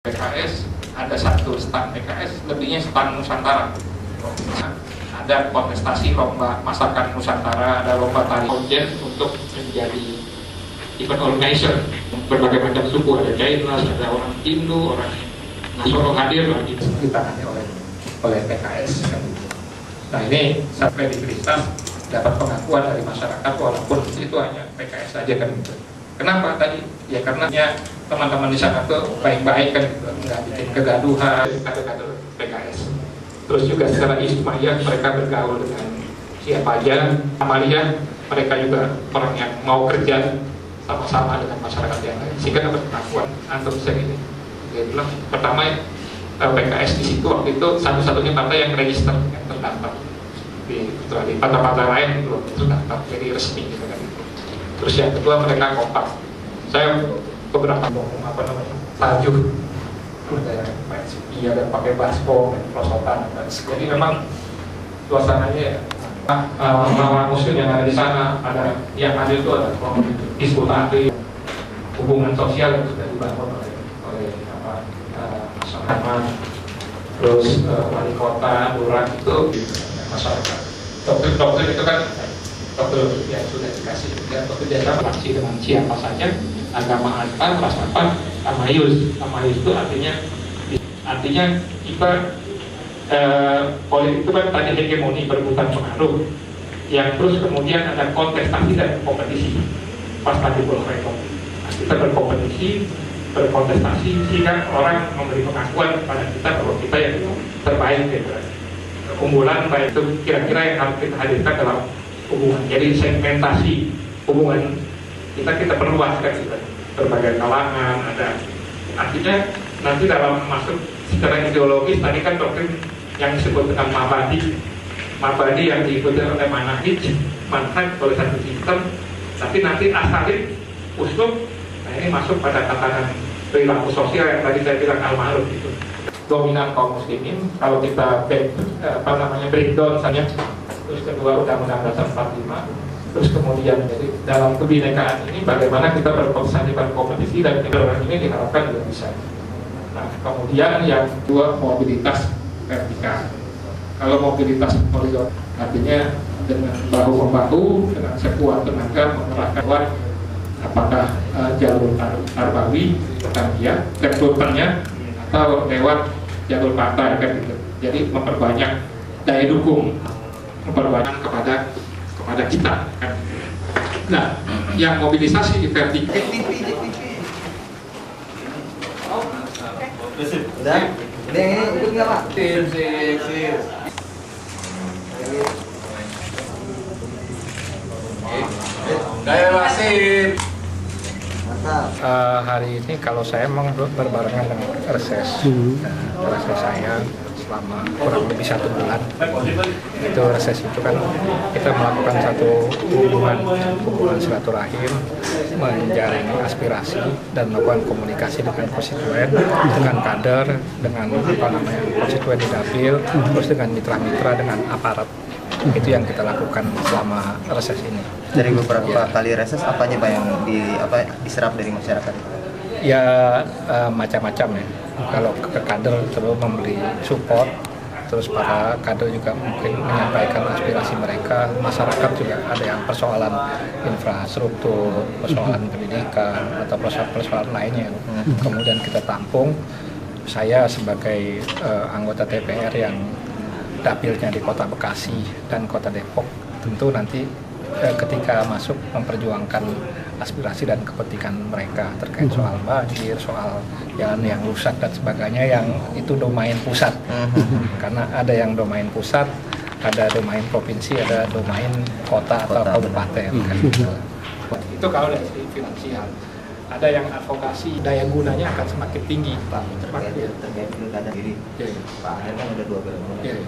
PKS ada satu stand PKS, lebihnya stand Nusantara. Ada kontestasi lomba masakan Nusantara, ada lomba tari konjen untuk menjadi event organizer. Berbagai macam suku, ada Chinese, ada orang Hindu, orang Nasoro hadir lagi ditangani oleh PKS. Nah ini kredibilitas dapat pengakuan dari masyarakat walaupun itu hanya PKS saja kan gitu. Kenapa tadi? Ya karena teman-teman di sana tuh baik-baik kan gitu, nggak bikin kegaduhan, kader-kader PKS. Terus juga secara ijtima'iyah mereka bergaul dengan siapa aja, amaliyah mereka juga orang yang mau kerja sama-sama dengan masyarakat yang lain, sehingga dapat pengakuan antum ini. Jadi pertama PKS di situ waktu itu satu-satunya partai yang register, yang terdaftar. Di partai-partai lain belum terdaftar, jadi resmi gitu kan. Terus yang kedua mereka kompak. Saya beberapa tajuk ada yang main CP, ada pakai baskom, perosotan. Jadi memang suasananya orang muslim yang ada di sana, ada yang hadir itu ada diskutasi hubungan sosial yang sudah dibangun oleh masyarakat, terus wali kota, lurah itu masyarakat. Dokter itu kan dokter yang sudah dikasih dan bekerja sama dengan siapa saja, agama apa, ras apa, tamayus. Tamayus itu artinya kita politik itu kan tadi hegemoni berebutan pengaruh, yang terus kemudian ada kontestasi dan kompetisi. Pas tadi rekor, kita berkompetisi, berkontestasi sehingga orang memberi pengakuan kepada kita bahwa kita yang terbaik gitu. Keunggulan baik itu kira-kira yang harus kita hadirkan dalam hubungan. Jadi segmentasi hubungan kita perluas kan gitu. Berbagai kalangan ada. Artinya nanti dalam masuk secara ideologis tadi kan doktrin yang disebut dengan mabadi yang diikuti oleh manhaj oleh satu sistem, tapi nanti asalin uslub. Nah ini masuk pada tatanan perilaku sosial yang tadi saya bilang al-ma'ruf itu. Dominan kaum muslimin kalau kita breakdown saja. Terus kedua Undang-Undang Dasar 45. Terus kemudian jadi dalam kebinekaan ini bagaimana kita berkompetisi dan kebebasan ini diharapkan juga bisa. Nah kemudian yang kedua mobilitas vertikal. Kalau mobilitas horizontal artinya dengan bahu-membahu dengan sekuat tenaga mengerahkan apakah jalur tarbawi pertanian rekrutannya atau lewat jalur partai kan gitu. Jadi memperbanyak daya dukung, memperbanyak kepada kita kan. Nah, yang mobilisasi vertikal udah, ini ikut nggak Pak? Sip. Gaya wasit. Hari ini kalau saya memang berbarengan dengan reses, reses saya selama kurang lebih 1 bulan. Itu reses itu kan kita melakukan satu hubungan silaturahim, menjaring aspirasi dan melakukan komunikasi dengan konstituen, dengan kader, dengan konstituen di dapil, terus dengan mitra-mitra, dengan aparat. Itu yang kita lakukan selama reses ini. Dari beberapa kali reses apanya Pak yang diserap dari masyarakat? Ya macam-macam ya. Kalau ke kader terus memberi support, terus para kader juga mungkin menyampaikan aspirasi mereka. Masyarakat juga ada yang persoalan infrastruktur, persoalan pendidikan atau persoalan lainnya. Kemudian kita tampung. Saya sebagai anggota DPR yang dapilnya di Kota Bekasi dan Kota Depok, tentu nanti ketika masuk memperjuangkan aspirasi dan kepentingan mereka terkait soal banjir, soal jalan yang rusak dan sebagainya, yang itu domain pusat. Karena ada yang domain pusat, ada domain provinsi, ada domain kota atau kabupaten. Itu kalau dari segi finansial. Ada yang advokasi, daya gunanya akan semakin tinggi. Pak, terkait pilkada ini, Pak Anies kan ada 2 periode.